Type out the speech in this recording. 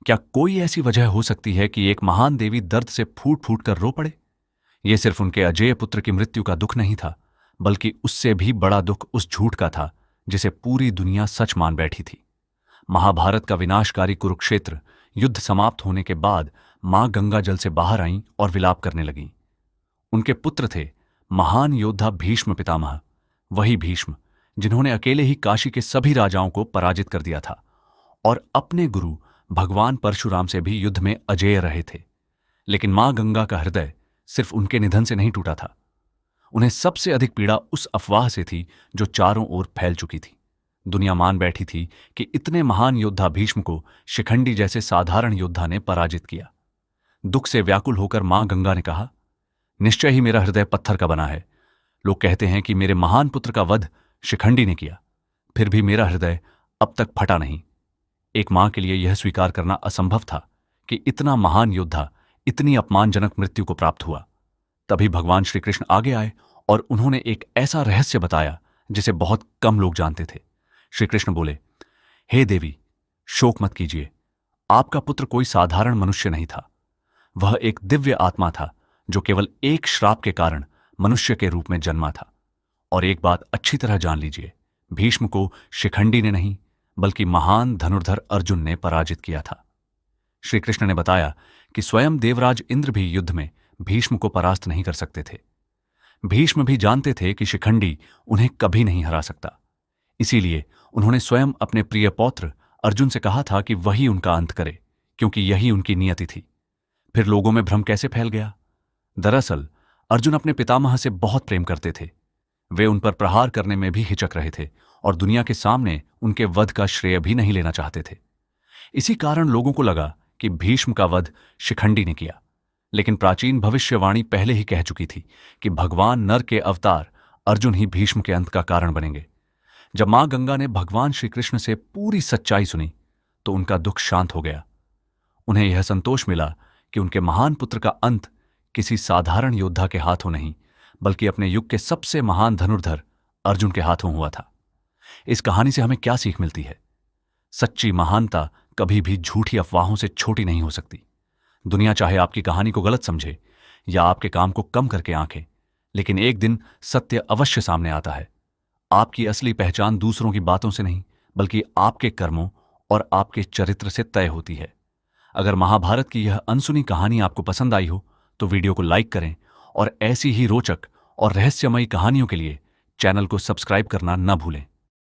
क्या कोई ऐसी वजह हो सकती है कि एक महान देवी दर्द से फूट फूट कर रो पड़े? यह सिर्फ उनके अजेय पुत्र की मृत्यु का दुख नहीं था, बल्कि उससे भी बड़ा दुख उस झूठ का था जिसे पूरी दुनिया सच मान बैठी थी। महाभारत का विनाशकारी कुरुक्षेत्र युद्ध समाप्त होने के बाद मां गंगा जल से बाहर आईं और विलाप करने लगीं। उनके पुत्र थे महान योद्धा भीष्म पितामह, वही भीष्म जिन्होंने अकेले ही काशी के सभी राजाओं को पराजित कर दिया था और अपने गुरु भगवान परशुराम से भी युद्ध में अजेय रहे थे। लेकिन मां गंगा का हृदय सिर्फ उनके निधन से नहीं टूटा था। उन्हें सबसे अधिक पीड़ा उस अफवाह से थी जो चारों ओर फैल चुकी थी। दुनिया मान बैठी थी कि इतने महान योद्धा भीष्म को शिखंडी जैसे साधारण योद्धा ने पराजित किया। दुख से व्याकुल होकर मां गंगा ने कहा, निश्चय ही मेरा हृदय पत्थर का बना है। लोग कहते हैं कि मेरे महान पुत्र का वध शिखंडी ने किया, फिर भी मेरा हृदय अब तक फटा नहीं। एक मां के लिए यह स्वीकार करना असंभव था कि इतना महान योद्धा इतनी अपमानजनक मृत्यु को प्राप्त हुआ। तभी भगवान श्री कृष्ण आगे आए और उन्होंने एक ऐसा रहस्य बताया जिसे बहुत कम लोग जानते थे। श्री कृष्ण बोले, हे देवी, शोक मत कीजिए। आपका पुत्र कोई साधारण मनुष्य नहीं था। वह एक दिव्य आत्मा था जो केवल एक श्राप के कारण मनुष्य के रूप में जन्मा था। और एक बात अच्छी तरह जान लीजिए, भीष्म को शिखंडी ने नहीं बल्कि महान धनुर्धर अर्जुन ने पराजित किया था। श्री कृष्ण ने बताया कि स्वयं देवराज इंद्र भी युद्ध में भीष्म को परास्त नहीं कर सकते थे। भीष्म भी जानते थे कि शिखंडी उन्हें कभी नहीं हरा सकता। इसीलिए उन्होंने स्वयं अपने प्रिय पौत्र अर्जुन से कहा था कि वही उनका अंत करे, क्योंकि यही उनकी नियति थी। फिर लोगों में भ्रम कैसे फैल गया? दरअसल अर्जुन अपने पितामह से बहुत प्रेम करते थे। वे उन पर प्रहार करने में भी हिचक रहे थे और दुनिया के सामने उनके वध का श्रेय भी नहीं लेना चाहते थे। इसी कारण लोगों को लगा कि भीष्म का वध शिखंडी ने किया। लेकिन प्राचीन भविष्यवाणी पहले ही कह चुकी थी कि भगवान नर के अवतार अर्जुन ही भीष्म के अंत का कारण बनेंगे। जब मां गंगा ने भगवान श्री कृष्ण से पूरी सच्चाई सुनी तो उनका दुख शांत हो गया। उन्हें यह संतोष मिला कि उनके महान पुत्र का अंत किसी साधारण योद्धा के हाथों नहीं बल्कि अपने युग के सबसे महान धनुर्धर अर्जुन के हाथों हुआ था। इस कहानी से हमें क्या सीख मिलती है? सच्ची महानता कभी भी झूठी अफवाहों से छोटी नहीं हो सकती। दुनिया चाहे आपकी कहानी को गलत समझे या आपके काम को कम करके आंके, लेकिन एक दिन सत्य अवश्य सामने आता है। आपकी असली पहचान दूसरों की बातों से नहीं बल्कि आपके कर्मों और आपके चरित्र से तय होती है। अगर महाभारत की यह अनसुनी कहानी आपको पसंद आई हो तो वीडियो को लाइक करें और ऐसी ही रोचक और रहस्यमयी कहानियों के लिए चैनल को सब्सक्राइब करना न भूलें।